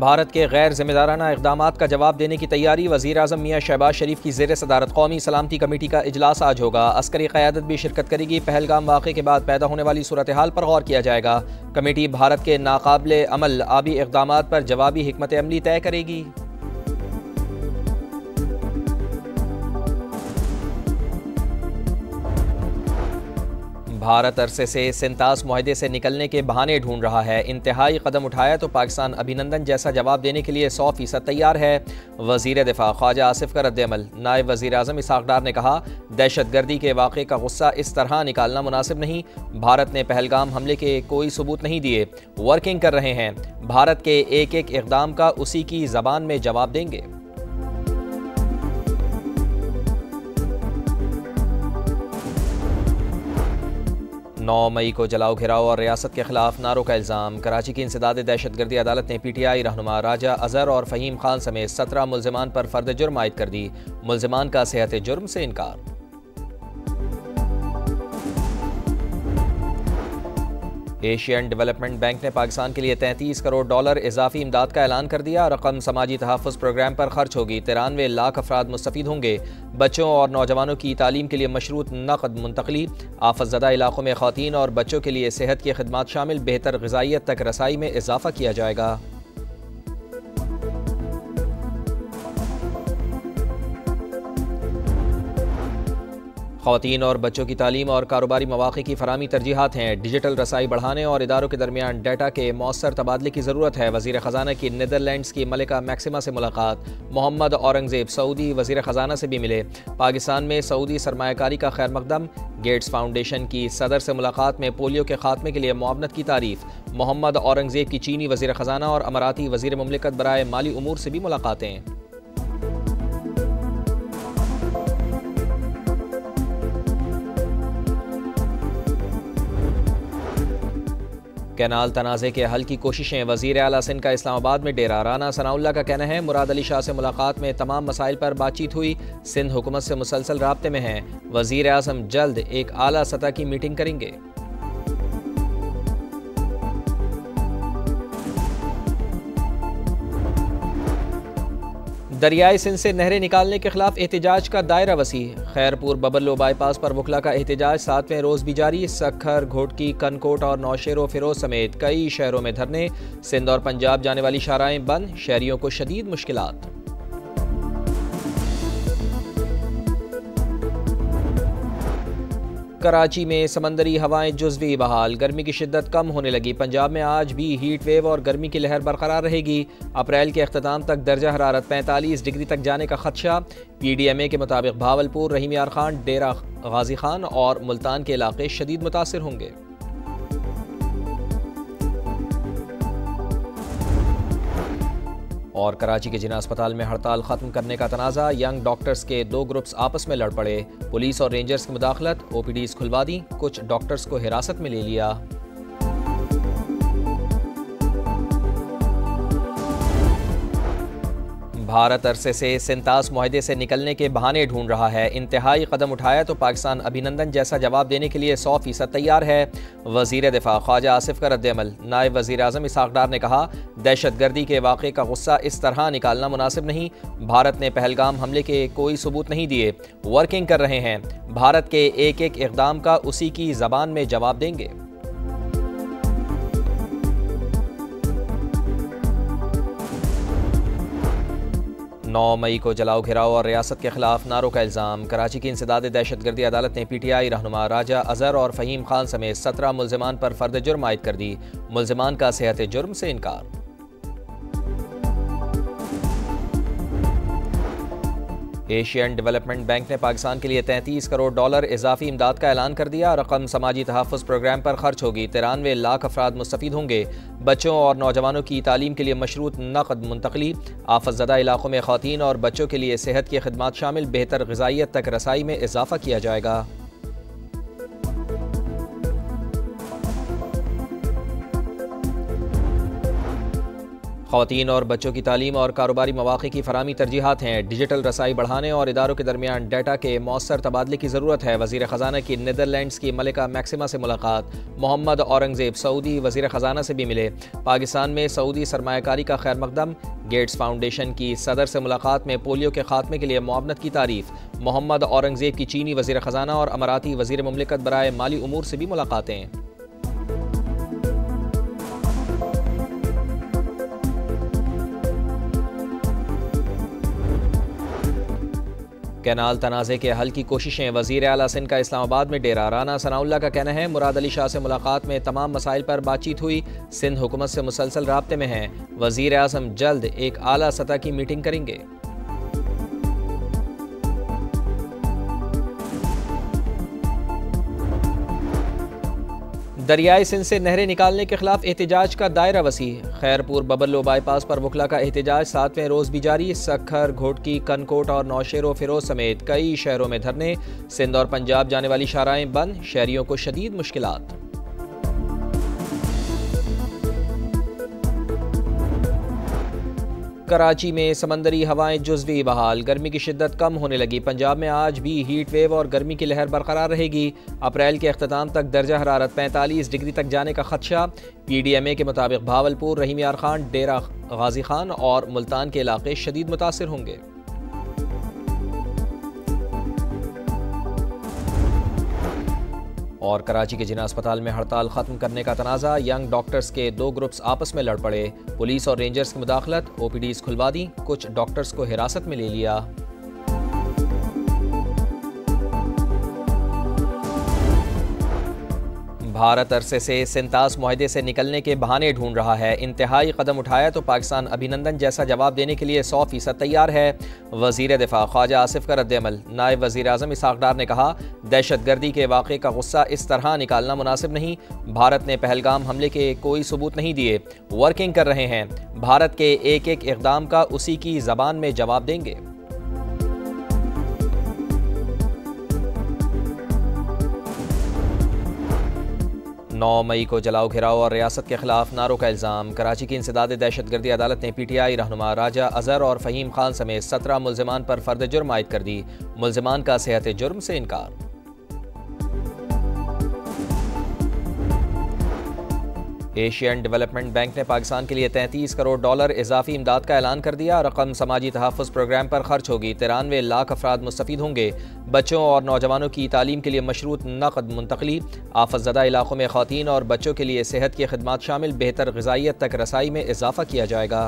भारत के गैर जिम्मेदाराना इक़दामात का जवाब देने की तैयारी। वज़ीर आज़म मियाँ शहबाज शरीफ की ज़ेर सदारत कौमी सलामती कमेटी का इजलास आज होगा। अस्करी क़यादत भी शिरकत करेगी। पहलगाम वाक़े के बाद पैदा होने वाली सूरत हाल पर गौर किया जाएगा। कमेटी भारत के नाकाबिले अमल आबी इक़दामात पर जवाबी हिकमत अमली तय करेगी। भारत अरसे से सिंतास मुआहदे से निकलने के बहाने ढूंढ रहा है। इंतहाई कदम उठाया तो पाकिस्तान अभिनंदन जैसा जवाब देने के लिए 100% तैयार है। वज़ीर दिफा ख्वाजा आसिफ का रद्द-ए-अमल। नायब वज़ीर आज़म इसहाक़ डार ने कहा, दहशतगर्दी के वाक़े का गुस्सा इस तरह निकालना मुनासिब नहीं। भारत ने पहलगाम हमले के कोई सबूत नहीं दिए, वर्किंग कर रहे हैं। भारत के एक एक इक़दाम का उसी की ज़बान में जवाब देंगे। 9 मई को जलाओ घिराव और रियासत के खिलाफ नारों का इल्ज़ाम। कराची की इंसदाद दहशतगर्दी अदालत ने PTI रहनुमा राजा अजहर और फ़हीम खान समेत 17 मुल्ज़िमान पर फ़र्द जुर्म आयद कर दी। मुल्ज़िमान का सेहत जुर्म से इनकार। एशियन डेवलपमेंट बैंक ने पाकिस्तान के लिए $33 करोड़ इजाफी इमदाद का ऐलान कर दिया। रकम समाजी तहफ़्फ़ुज़ प्रोग्राम पर खर्च होगी। 93 लाख अफराद मुस्तफ़ीद होंगे। बच्चों और नौजवानों की तालीम के लिए मशरूत नक़द मुंतकली। आफतज़दा इलाकों में ख़वातीन और बच्चों के लिए सेहत की खिदमात शामिल बेहतर ग़िज़ाइयत तक रसाई में इजाफ़ा किया जाएगा। ख़वातीन और बच्चों की तालीम और कारोबारी मौक़े की फ़राहमी तरजीहात हैं। डिजिटल रसाई बढ़ाने और इदारों के दरमियान डाटा के मौसर तबादले की ज़रूरत है। वज़ीर ख़जाना की नीदरलैंड्स की मलिका मैक्सिमा से मुलाकात। मोहम्मद औरंगज़ेब सऊदी वज़ीर ख़जाना से भी मिले। पाकिस्तान में सऊदी सरमायाकारी का खैर मकदम। गेट्स फाउंडेशन की सदर से मुलाकात में पोलियो के खात्मे के लिए मुआवनत की तारीफ़। मोहम्मद औरंगज़ेब की चीनी वज़ीर ख़जाना और अमाराती वज़ीर मुमलिकत बराए माली उमूर से भी मुलाकातें। कैनाल तनाज़े के हल की कोशिशें। वज़ीर आला सिंध का इस्लामाबाद में डेरा। राना सनाउल्लाह का कहना है, मुराद अली शाह से मुलाकात में तमाम मसाइल पर बातचीत हुई। सिंध हुकूमत से मुसलसल राब्ते में हैं। वज़ीर आज़म जल्द एक आला सतह की मीटिंग करेंगे। दरियाई सिंध से नहरें निकालने के खिलाफ एहतजाज का दायरा वसी। खैरपुर बबरलो बाईपास पर वकला का एहतजाज 7वें रोज़ भी जारी। सखर, घोटकी, कनकोट और नौशेरो फिरोज समेत कई शहरों में धरने। सिंध और पंजाब जाने वाली शाहराहें बंद। शहरियों को शदीद मुश्किलात। कराची में समंदरी हवाएं जुज़वी बहाल। गर्मी की शिद्दत कम होने लगी। पंजाब में आज भी हीट वेव और गर्मी की लहर बरकरार रहेगी। अप्रैल के अख्ताम तक दर्जा हरारत 45 डिग्री तक जाने का खदशा। PDMA के मुताबिक भावलपुर, रहीम यार खान, डेरा गाजी खान और मुल्तान के इलाके शदीद मुतासिर होंगे। और कराची के जिना अस्पताल में हड़ताल खत्म करने का तनाज़ा। यंग डॉक्टर्स के 2 ग्रुप्स आपस में लड़ पड़े। पुलिस और रेंजर्स की मुदाखलत। OPDs खुलवा दी। कुछ डॉक्टर्स को हिरासत में ले लिया। भारत अरसे से सिंतास मुआहदे से निकलने के बहाने ढूंढ रहा है। इंतहाई कदम उठाया तो पाकिस्तान अभिनंदन जैसा जवाब देने के लिए 100% तैयार है। वज़ीर दिफा ख्वाजा आसिफ का रद्द-ए-अमल। नायब वज़ीर आज़म इसहाक़ डार ने कहा, दहशतगर्दी के वाक़े का गुस्सा इस तरह निकालना मुनासिब नहीं। भारत ने पहलगाम हमले के कोई सबूत नहीं दिए, वर्किंग कर रहे हैं। भारत के एक एक इक़दाम का उसी की ज़बान में जवाब देंगे। 9 मई को जलाओ घिराव और रियासत के खिलाफ नारों का इल्ज़ाम। कराची की इंसदाद दहशतगर्दी अदालत ने PTI रहनुमा राजा अजहर और फ़हीम खान समेत 17 मुल्ज़िमान पर फ़र्द जुर्म आयद कर दी। मुल्ज़िमान का सेहत जुर्म से इनकार। एशियन डेवलपमेंट बैंक ने पाकिस्तान के लिए $33 करोड़ इजाफी इमदाद का ऐलान कर दिया। रकम समाजी तहफ़्फ़ुज़ प्रोग्राम पर खर्च होगी। 93 लाख अफराद मुस्तफ़ीद होंगे। बच्चों और नौजवानों की तालीम के लिए मशरूत नक़द मुंतकली। आफतज़दा इलाकों में ख़वातीन और बच्चों के लिए सेहत की खिदमात शामिल बेहतर ग़िज़ाइयत तक रसाई में इजाफ़ा किया जाएगा। ख़वातीन और बच्चों की तालीम और कारोबारी मौक़े की फ़रामी तरजीहात हैं। डिजिटल रसाई बढ़ाने और इदारों के दरमियान डेटा के मौसर तबादले की ज़रूरत है। वज़ीर ख़जाना की नीदरलैंड्स की मलिका मैक्सिमा से मुलाकात। मोहम्मद औरंगज़ेब सऊदी वज़ीर ख़जाना से भी मिले। पाकिस्तान में सऊदी सरमायाकारी का खैर मकदम। गेट्स फाउंडेशन की सदर से मुलाकात में पोलियो के खात्मे के लिए मुआवनत की तारीफ। मोहम्मद औरंगज़ेब की चीनी वज़ीर ख़जाना और अमाराती वज़ीर मुमलिकत बराए माली उमूर से भी मुलाकातें। कैनाल तनाज़े के हल की कोशिशें। वज़ीर आला सिंध का इस्लामाबाद में डेरा। राना सनाउल्लाह का कहना है मुराद अली शाह से मुलाकात में तमाम मसाइल पर बातचीत हुई। सिंध हुकूमत से मुसलसल राब्ते में हैं। वज़ीर आज़म जल्द एक आला सतह की मीटिंग करेंगे। दरियाई सिंध से नहरें निकालने के खिलाफ एहतजाज का दायरा वसी। खैरपुर बबरलो बाईपास पर वकला का एहतजाज 7वें रोज भी जारी। सखर, घोटकी, कनकोट और नौशेरो फिरोज समेत कई शहरों में धरने। सिंध और पंजाब जाने वाली शाहराहें बंद। शहरियों को शदीद मुश्किलात। कराची में समंदरी हवाएं जुज़वी बहाल। गर्मी की शिद्दत कम होने लगी। पंजाब में आज भी हीट वेव और गर्मी की लहर बरकरार रहेगी। अप्रैल के अख्ताम तक दर्जा हरारत 45 डिग्री तक जाने का खदशा। PDMA के मुताबिक भावलपुर, रहीम यार खान, डेरा गाजी खान और मुल्तान के इलाके शदीद मुतासिर होंगे। और कराची के जिना अस्पताल में हड़ताल खत्म करने का तनाज़ा। यंग डॉक्टर्स के 2 ग्रुप्स आपस में लड़ पड़े। पुलिस और रेंजर्स की मुदाखलत। OPDs खुलवा दी। कुछ डॉक्टर्स को हिरासत में ले लिया। भारत अरसे से सिंतास मुआहदे से निकलने के बहाने ढूंढ रहा है। इंतहाई कदम उठाया तो पाकिस्तान अभिनंदन जैसा जवाब देने के लिए 100% तैयार है। वज़ीर दिफा ख्वाजा आसिफ का रद्द-ए-अमल। नायब वज़ीर आज़म इसहाक डार ने कहा दहशतगर्दी के वाक़े का गुस्सा इस तरह निकालना मुनासिब नहीं। भारत ने पहलगाम हमले के कोई सबूत नहीं दिए। वर्किंग कर रहे हैं। भारत के एक एक इक़दाम का उसी की ज़बान में जवाब देंगे। 9 मई को जलाओ घिराव और रियासत के खिलाफ नारों का इल्ज़ाम। कराची की इंसदाद दहशतगर्दी अदालत ने PTI रहनुमा राजा अजहर और फ़हीम खान समेत 17 मुल्ज़िमान पर फ़र्द जुर्म आयद कर दी। मुल्ज़िमान का सेहत जुर्म से इनकार। एशियन डेवलपमेंट बैंक ने पाकिस्तान के लिए $33 करोड़ इजाफी इमदाद का ऐलान कर दिया। रकम समाजी तहफ़्फ़ुज़ प्रोग्राम पर खर्च होगी। 93 लाख अफराद मुस्तफ़ीद होंगे। बच्चों और नौजवानों की तालीम के लिए मशरूत नक़द मुंतकली। आफतज़दा इलाकों में ख़वातीन और बच्चों के लिए सेहत की खिदमात शामिल बेहतर ग़िज़ाइयत तक रसाई में इजाफ़ा किया जाएगा।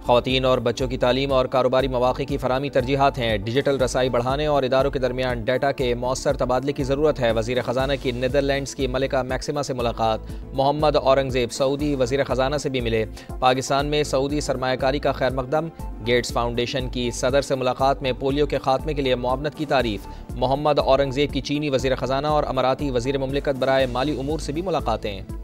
ख़वातीन और बच्चों की तालीम और कारोबारी मौक़े की फ़रामी तरजीहात हैं। डिजिटल रसाई बढ़ाने और इदारों के दरमियान डेटा के मौसर तबादले की ज़रूरत है। वज़ीर ख़जाना की नीदरलैंड्स की मलिका मैक्सिमा से मुलाकात। मोहम्मद औरंगज़ेब सऊदी वज़ीर ख़जाना से भी मिले। पाकिस्तान में सऊदी सरमायाकारी का खैर मकदम। गेट्स फाउंडेशन की सदर से मुलाकात में पोलियो के खात्मे के लिए मुआवनत की तारीफ। मोहम्मद औरंगज़ेब की चीनी वज़ीर ख़जाना और अमाराती वज़ीर मुमलिकत बराए माली उमूर से भी मुलाकातें।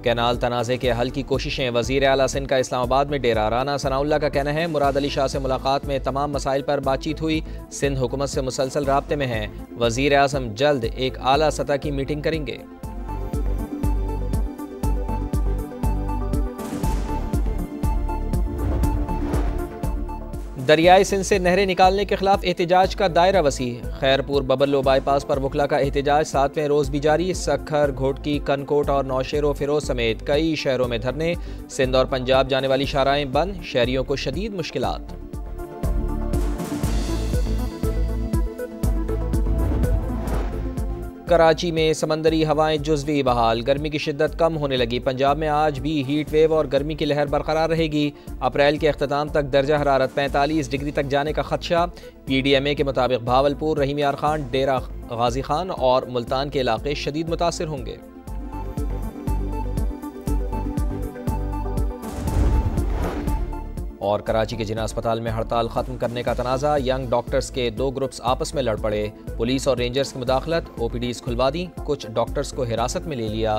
कैनाल तनाज़े के हल की कोशिशें। वज़ीर आला सिंध का इस्लामाबाद में डेरा। राना सनाउल्लाह का कहना है मुराद अली शाह से मुलाकात में तमाम मसाइल पर बातचीत हुई। सिंध हुकूमत से मुसलसल राब्ते में हैं। वज़ीर आज़म जल्द एक आला सतह की मीटिंग करेंगे। दरियाई सिंध से नहरें निकालने के खिलाफ एहतजाज का दायरा वसी। खैरपुर बबरलो बाईपास पर वकला का एहतजाज 7वें रोज भी जारी। सखर, घोटकी, कनकोट और नौशेरो फिरोज समेत कई शहरों में धरने। सिंध और पंजाब जाने वाली शाहराहें बंद। शहरियों को शदीद मुश्किलात। कराची में समंदरी हवाएं जुज़वी बहाल। गर्मी की शिद्दत कम होने लगी। पंजाब में आज भी हीट वेव और गर्मी की लहर बरकरार रहेगी। अप्रैल के अख्ताम तक दर्जा हरारत 45 डिग्री तक जाने का खदशा। PDMA के मुताबिक भावलपुर, रहीम यार खान, डेरा गाजी खान और मुल्तान के इलाके शदीद मुतासिर होंगे। और कराची के जिना अस्पताल में हड़ताल खत्म करने का तनाज़ा। यंग डॉक्टर्स के 2 ग्रुप्स आपस में लड़ पड़े। पुलिस और रेंजर्स की मुदाखलत। OPDs खुलवा दी। कुछ डॉक्टर्स को हिरासत में ले लिया।